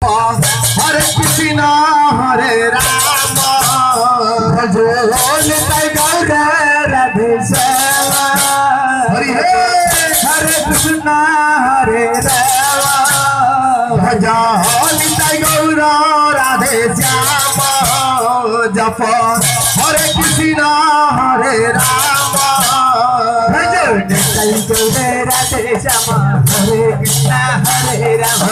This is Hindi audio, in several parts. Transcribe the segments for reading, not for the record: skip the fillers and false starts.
हरे कृष्ण हरे राम भजो निताई गौर राधे श्याम हरि हरे कृष्ण हरे राम भजो निताई गौर राधे श्याम जप हरे कृष्ण हरे राम भजो निताई गौर राधे श्याम हरे कृष्ण हरे राम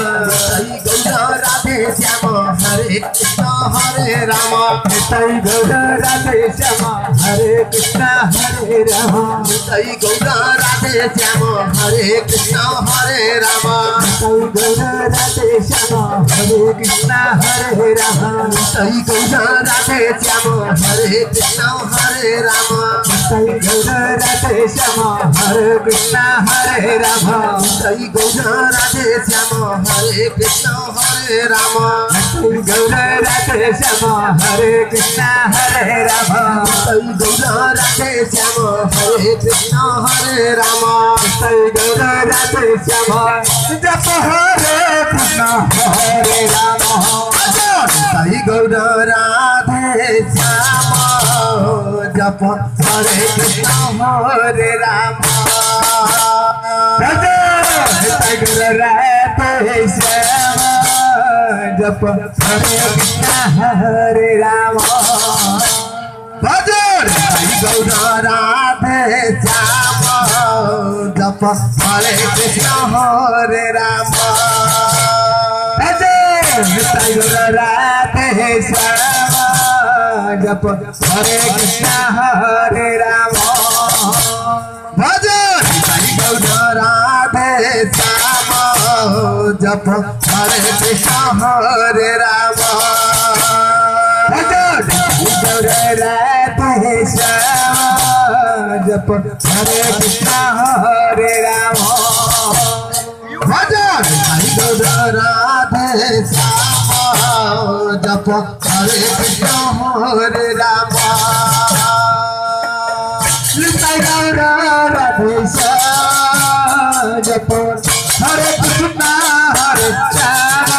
राधे श्याम हरे कृष्ण हरे राम निताई गौर राधे श्याम हरे कृष्ण हरे राम निताई गौर राधे श्याम हरे कृष्ण हरे राम निताई गौर राधे श्याम हरे कृष्ण हरे राम निताई गौर राधे श्याम हरे कृष्ण हरे राम निताई गौर राधे श्याम हरे कृष्ण हरे राम निताई गौर राधे श्याम हरे कृष्ण हरे राम निताई गौर राधे श्याम हरे कृष्ण हरे राम निताई गौर राधे श्याम हरे कृष्ण हरे राम निताई गौर राधे श्याम जप हरे कृष्ण हरे राम निताई गौर राधे श्याम जप हरे कृष्ण हरे राम निताई गौर राधे श्याम जप हरे कृष्ण हरे राम भजन गौर राधे श्याम जप हरे कृष्ण हरे राम निताई गौर राधे श्याम जप हरे कृष्ण हरे राम भजन गौर राधे श्याम जप हरे कृष्ण हरे राम गौर राधे श्याम जप हरे कृष्ण हरे राम भजन गौर राधे श्याम जप हरे कृष्ण हरे राम निताई गौर राधे श्याम जप हरे कृष्ण हरे श्याम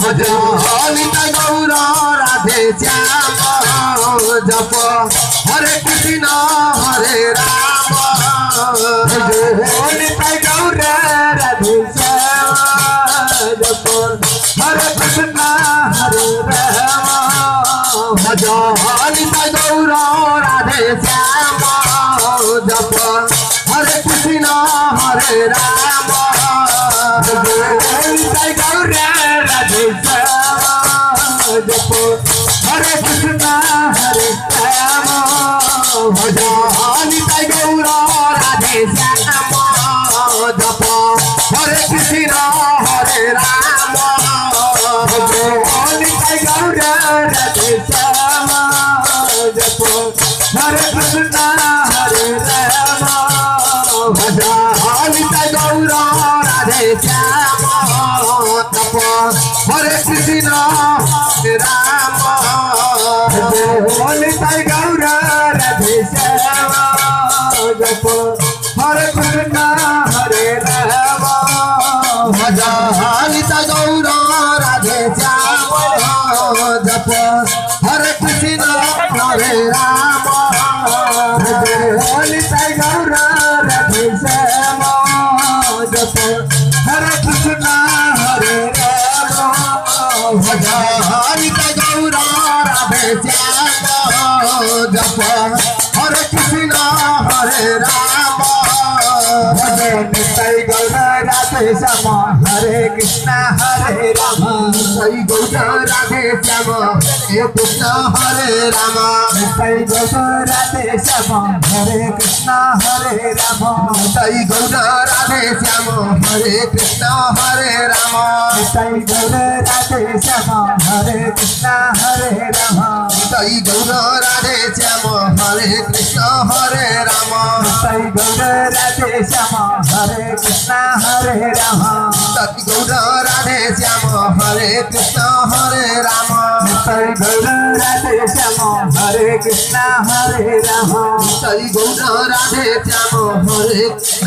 भजन निताई गौर राधे श्याम जप हरे कृष्ण हरे राम निताई गौर राधे श्याम जप हरे कृष्ण हरे राम भजन निताई गौर राधे श्याम जप हरे कृष्ण हरे राम निताई गौर राधे श्याम जप हरे कृष्ण हरे राम भजन निताई गौर राधे श्याम जप हरे कृष्ण हरे राम निताई गौर राधे श्याम जप हरे कृष्ण हरे राम भजन निताई गौर राधे श्याम जप हरे कृष्ण हरे राम निताई गौर राधे श्याम जप हरे कृष्ण हरे राम भजन निताई गौर राधे श्याम जप हरे कृष्ण हरे राम निताई गौर राधे श्याम जप हरे कृष्ण हरे राम भजन निताई गौर राधे श्याम जप हरे कृष्ण हरे राम निताई गौर राधे श्याम हरे कृष्ण हरे राम निताई गौर राधे श्याम हे कृष्ण हरे राम निताई गौर राधे श्याम हरे कृष्ण हरे राम निताई गौर राधे श्याम हरे कृष्ण हरे राम निताई गौर राधे श्याम हरे कृष्ण हरे राम निताई गौर राधे श्याम हरे कृष्ण हरे राम निताई गौर राधे श्याम हरे कृष्ण हरे राम निताई गौर राधे श्याम हरे कृष्ण हरे राम निताई गौर राधे श्याम हरे कृष्ण हरे राम निताई गौर राधे श्याम हरे